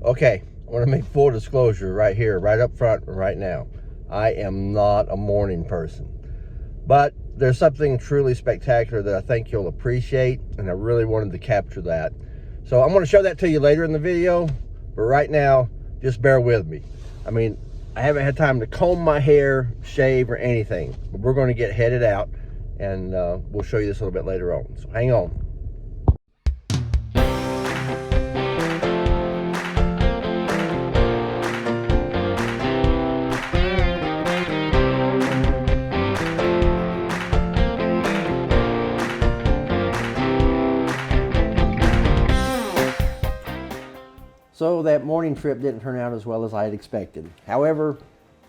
Okay, I want to make full disclosure right here, right up front, right now. I am not a morning person, but there's something truly spectacular that I think you'll appreciate, and I really wanted to capture that. So I'm going to show that to you later in the video, but right now, just bear with me. I mean, I haven't had time to comb my hair, shave, or anything, but we're going to get headed out, and we'll show you this a little bit later on. So hang on. So that morning trip didn't turn out as well as I had expected. However,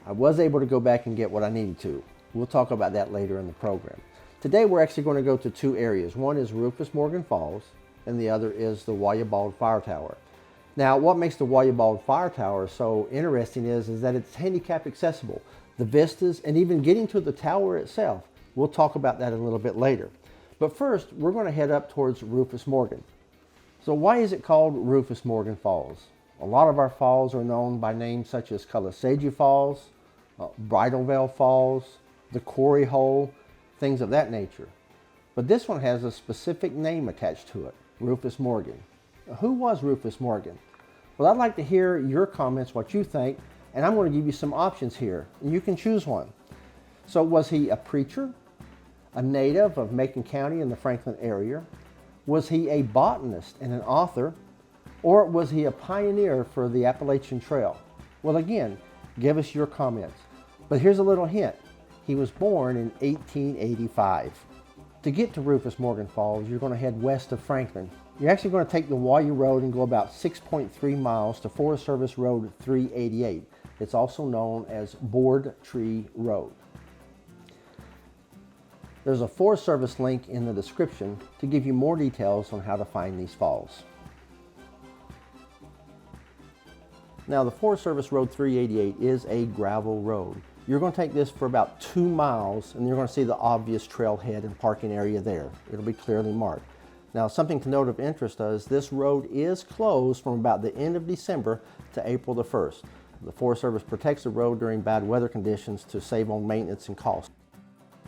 I was able to go back and get what I needed to. We'll talk about that later in the program. Today we're actually going to go to two areas. One is Rufus Morgan Falls, and the other is the Wayah Bald Fire Tower. Now, what makes the Wayah Bald Fire Tower so interesting is that it's handicap accessible. The vistas, and even getting to the tower itself. We'll talk about that a little bit later. But first, we're going to head up towards Rufus Morgan. So why is it called Rufus Morgan Falls? A lot of our falls are known by names such as Calisagi Falls, Bridal Veil Falls, the Quarry Hole, things of that nature. But this one has a specific name attached to it, Rufus Morgan. Now, who was Rufus Morgan? Well, I'd like to hear your comments, what you think, and I'm going to give you some options here, and you can choose one. So was he a preacher, a native of Macon County in the Franklin area? Was he a botanist and an author, or was he a pioneer for the Appalachian Trail? Well, again, give us your comments. But here's a little hint. He was born in 1885. To get to Rufus Morgan Falls, you're going to head west of Franklin. You're actually going to take the Wayah Road and go about 6.3 miles to Forest Service Road 388. It's also known as Board Tree Road. There's a Forest Service link in the description to give you more details on how to find these falls. Now, the Forest Service Road 388 is a gravel road. You're going to take this for about 2 miles, and you're going to see the obvious trailhead and parking area there. It'll be clearly marked. Now, something to note of interest is this road is closed from about the end of December to April the 1st. The Forest Service protects the road during bad weather conditions to save on maintenance and cost.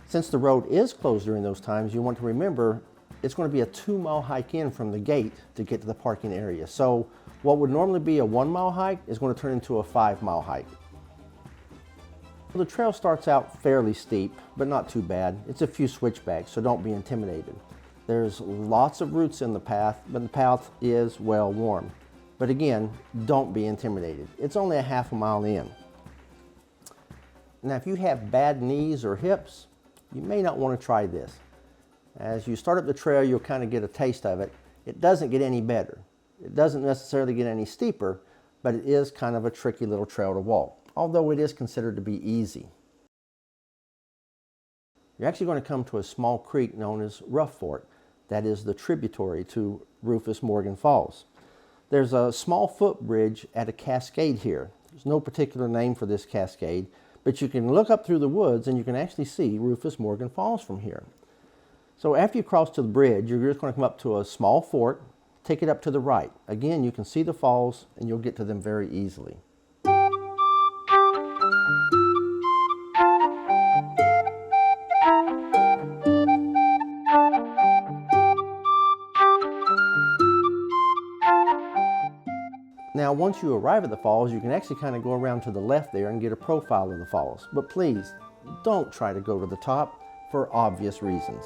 Since the road is closed during those times, you want to remember it's going to be a 2-mile hike in from the gate to get to the parking area. So what would normally be a 1-mile hike is going to turn into a 5-mile hike. The trail starts out fairly steep, but not too bad. It's a few switchbacks, so don't be intimidated. There's lots of roots in the path, but the path is well worn. But again, don't be intimidated. It's only a half a mile in. Now, if you have bad knees or hips, you may not want to try this. As you start up the trail, you'll kind of get a taste of it. It doesn't get any better. It doesn't necessarily get any steeper, but it is kind of a tricky little trail to walk, although it is considered to be easy. You're actually going to come to a small creek known as Rough Fork. That is the tributary to Rufus Morgan Falls. There's a small footbridge at a cascade here. There's no particular name for this cascade, but you can look up through the woods and you can actually see Rufus Morgan Falls from here. So after you cross to the bridge, you're just going to come up to a small fork, take it up to the right. Again, you can see the falls and you'll get to them very easily. Now, once you arrive at the falls, you can actually kind of go around to the left there and get a profile of the falls. But please, don't try to go to the top for obvious reasons.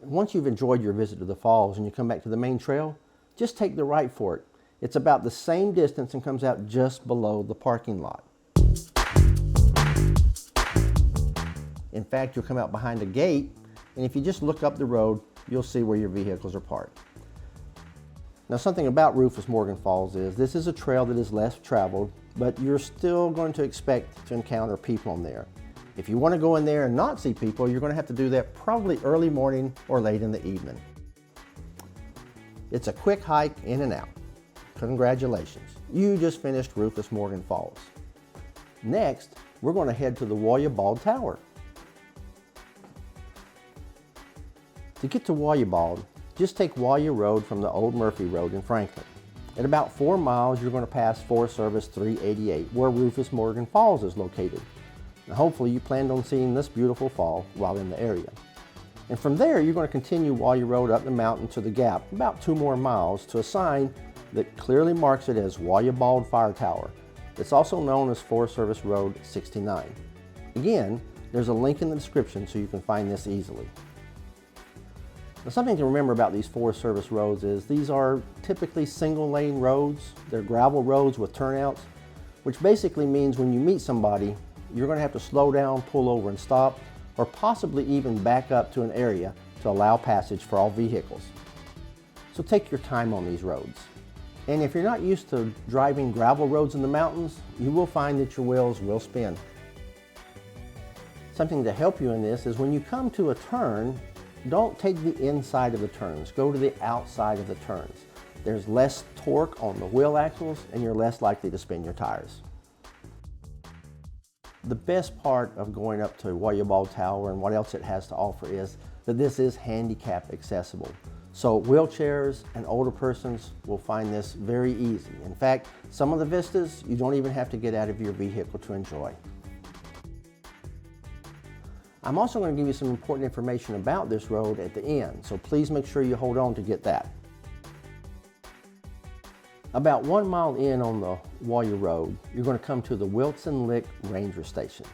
Once you've enjoyed your visit to the falls and you come back to the main trail, just take the right for it. It's about the same distance and comes out just below the parking lot. In fact, you'll come out behind a gate, and if you just look up the road, you'll see where your vehicles are parked. Now, something about Rufus Morgan Falls is this is a trail that is less traveled, but you're still going to expect to encounter people on there. If you want to go in there and not see people, you're going to have to do that probably early morning or late in the evening. It's a quick hike in and out. Congratulations, you just finished Rufus Morgan Falls. Next, we're going to head to the Wayah Bald Tower. To get to Wayah Bald, just take Wayah Road from the old Murphy Road in Franklin. At about 4 miles, you're going to pass Forest Service 388, where Rufus Morgan Falls is located. Now, hopefully you planned on seeing this beautiful fall while in the area. And from there, you're going to continue Wayah Road up the mountain to the gap, about 2 more miles, to a sign that clearly marks it as Wayah Bald Fire Tower. It's also known as Forest Service Road 69. Again, there's a link in the description so you can find this easily. Now, something to remember about these Forest Service roads is these are typically single lane roads. They're gravel roads with turnouts, which basically means when you meet somebody, you're going to have to slow down, pull over and stop, or possibly even back up to an area to allow passage for all vehicles. So take your time on these roads. And if you're not used to driving gravel roads in the mountains, you will find that your wheels will spin. Something to help you in this is when you come to a turn, don't take the inside of the turns, go to the outside of the turns. There's less torque on the wheel axles and you're less likely to spin your tires. The best part of going up to Wayah Bald Tower and what else it has to offer is that this is handicap accessible. So wheelchairs and older persons will find this very easy. In fact, some of the vistas, you don't even have to get out of your vehicle to enjoy. I'm also going to give you some important information about this road at the end, so please make sure you hold on to get that. About 1 mile in on the Wayah Road, you're going to come to the Wilson Lick Ranger Station.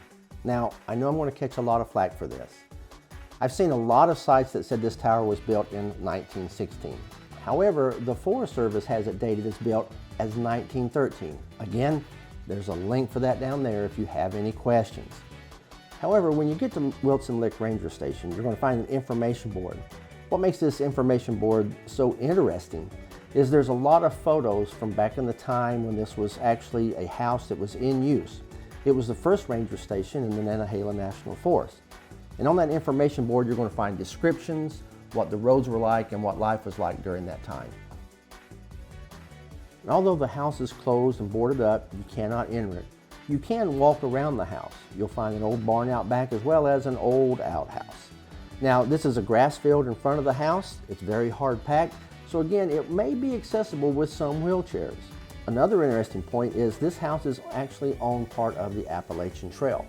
Now, I know I'm going to catch a lot of flack for this. I've seen a lot of sites that said this tower was built in 1916. However, the Forest Service has it dated as built as 1913. Again, there's a link for that down there if you have any questions. However, when you get to Wilson Lick Ranger Station, you're going to find an information board. What makes this information board so interesting is there's a lot of photos from back in the time when this was actually a house that was in use. It was the first ranger station in the Nantahala National Forest. And on that information board, you're going to find descriptions, what the roads were like, and what life was like during that time. And although the house is closed and boarded up, you cannot enter it. You can walk around the house. You'll find an old barn out back as well as an old outhouse. Now, this is a grass field in front of the house. It's very hard packed, so again, it may be accessible with some wheelchairs. Another interesting point is this house is actually on part of the Appalachian Trail.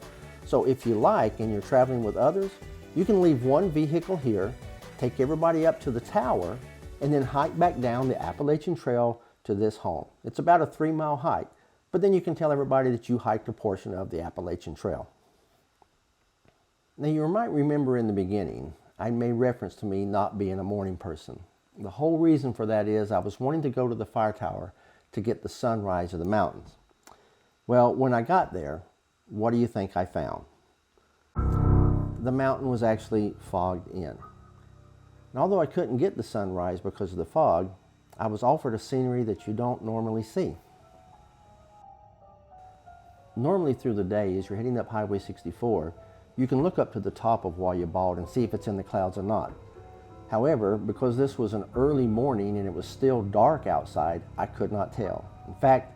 So if you like and you're traveling with others, you can leave one vehicle here, take everybody up to the tower, and then hike back down the Appalachian Trail to this home. It's about a 3-mile hike. But then you can tell everybody that you hiked a portion of the Appalachian Trail. Now, you might remember in the beginning, I made reference to me not being a morning person. The whole reason for that is I was wanting to go to the fire tower to get the sunrise of the mountains. Well, when I got there, what do you think I found? The mountain was actually fogged in. And although I couldn't get the sunrise because of the fog, I was offered a scenery that you don't normally see. Normally through the day, as you're heading up Highway 64, you can look up to the top of Wayah Bald and see if it's in the clouds or not. However, because this was an early morning and it was still dark outside, I could not tell. In fact,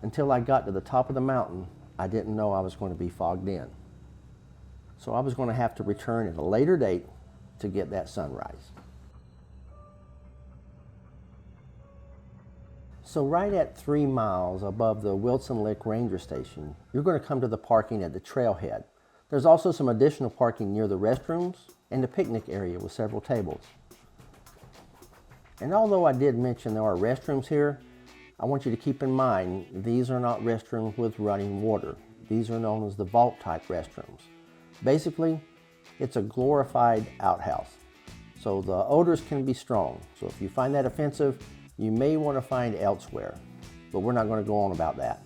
until I got to the top of the mountain, I didn't know I was going to be fogged in. So I was going to have to return at a later date to get that sunrise. So right at 3 miles above the Wilson Lick Ranger Station, you're going to come to the parking at the trailhead. There's also some additional parking near the restrooms and a picnic area with several tables. And although I did mention there are restrooms here, I want you to keep in mind these are not restrooms with running water. These are known as the vault type restrooms. Basically, it's a glorified outhouse. so the odors can be strong. So if you find that offensive, you may want to find elsewhere, but we're not going to go on about that.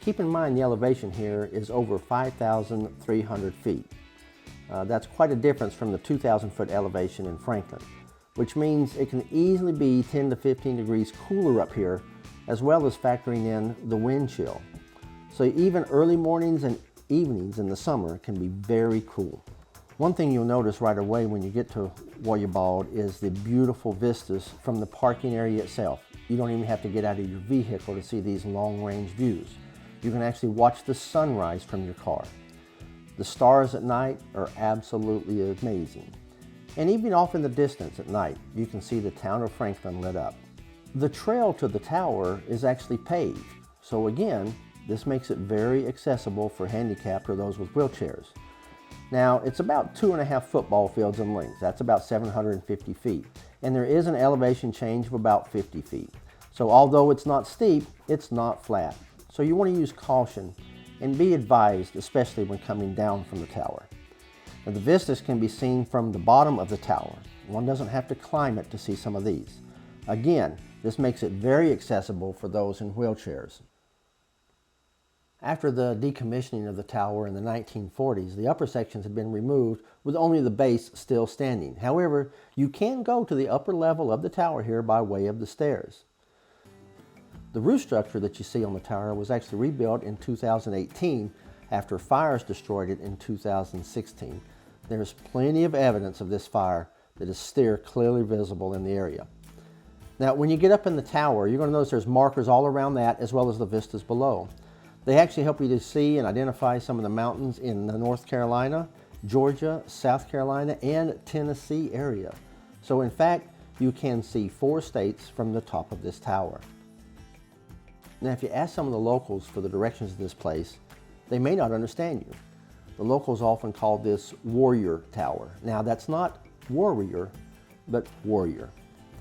Keep in mind the elevation here is over 5,300 feet. That's quite a difference from the 2,000 foot elevation in Franklin, which means it can easily be 10 to 15 degrees cooler up here, as well as factoring in the wind chill. So even early mornings and evenings in the summer can be very cool. One thing you'll notice right away when you get to Wayah Bald is the beautiful vistas from the parking area itself. You don't even have to get out of your vehicle to see these long-range views. You can actually watch the sunrise from your car. The stars at night are absolutely amazing. And even off in the distance at night, you can see the town of Franklin lit up. The trail to the tower is actually paved. So again, this makes it very accessible for handicapped or those with wheelchairs. Now, it's about 2.5 football fields in length. That's about 750 feet. And there is an elevation change of about 50 feet. So although it's not steep, it's not flat. So you want to use caution and be advised, especially when coming down from the tower. Now, the vistas can be seen from the bottom of the tower. One doesn't have to climb it to see some of these. Again, this makes it very accessible for those in wheelchairs. After the decommissioning of the tower in the 1940s, the upper sections had been removed with only the base still standing. However, you can go to the upper level of the tower here by way of the stairs. The roof structure that you see on the tower was actually rebuilt in 2018 after fires destroyed it in 2016. There's plenty of evidence of this fire that is still clearly visible in the area. Now, when you get up in the tower, you're going to notice there's markers all around that as well as the vistas below. They actually help you to see and identify some of the mountains in the North Carolina, Georgia, South Carolina, and Tennessee area. So in fact, you can see 4 states from the top of this tower. Now, if you ask some of the locals for the directions of this place, they may not understand you. The locals often call this Warrior Tower. Now, that's not warrior, but warrior.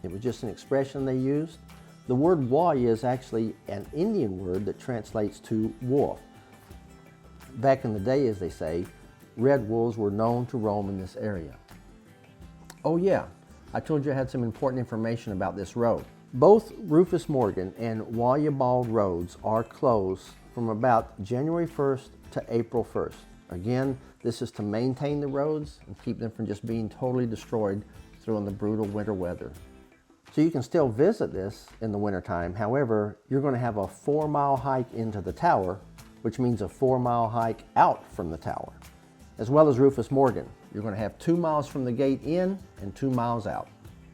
It was just an expression they used. The word Wayah is actually an Indian word that translates to wolf. Back in the day, as they say, red wolves were known to roam in this area. Oh yeah, I told you I had some important information about this road. Both Rufus Morgan and Wayah Bald roads are closed from about January 1st to April 1st. Again, this is to maintain the roads and keep them from just being totally destroyed through the brutal winter weather. So you can still visit this in the wintertime. However, you're going to have a 4-mile hike into the tower, which means a 4-mile hike out from the tower. As well as Rufus Morgan, you're going to have 2 miles from the gate in and 2 miles out.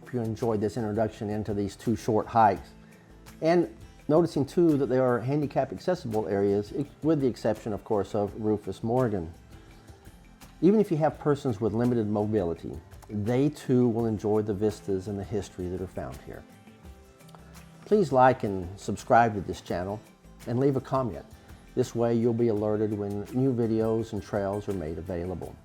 If you enjoyed this introduction into these 2 short hikes, and noticing too that they are handicap accessible areas, with the exception of course of Rufus Morgan. Even if you have persons with limited mobility, they too will enjoy the vistas and the history that are found here. Please like and subscribe to this channel and leave a comment. This way you'll be alerted when new videos and trails are made available.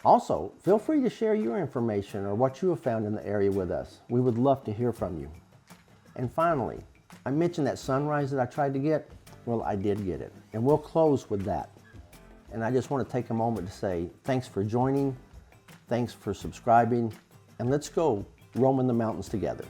Also, feel free to share your information or what you have found in the area with us. We would love to hear from you. And finally, I mentioned that sunrise that I tried to get. Well, I did get it, and we'll close with that. And I just want to take a moment to say thanks for joining, thanks for subscribing, and let's go roaming the mountains together.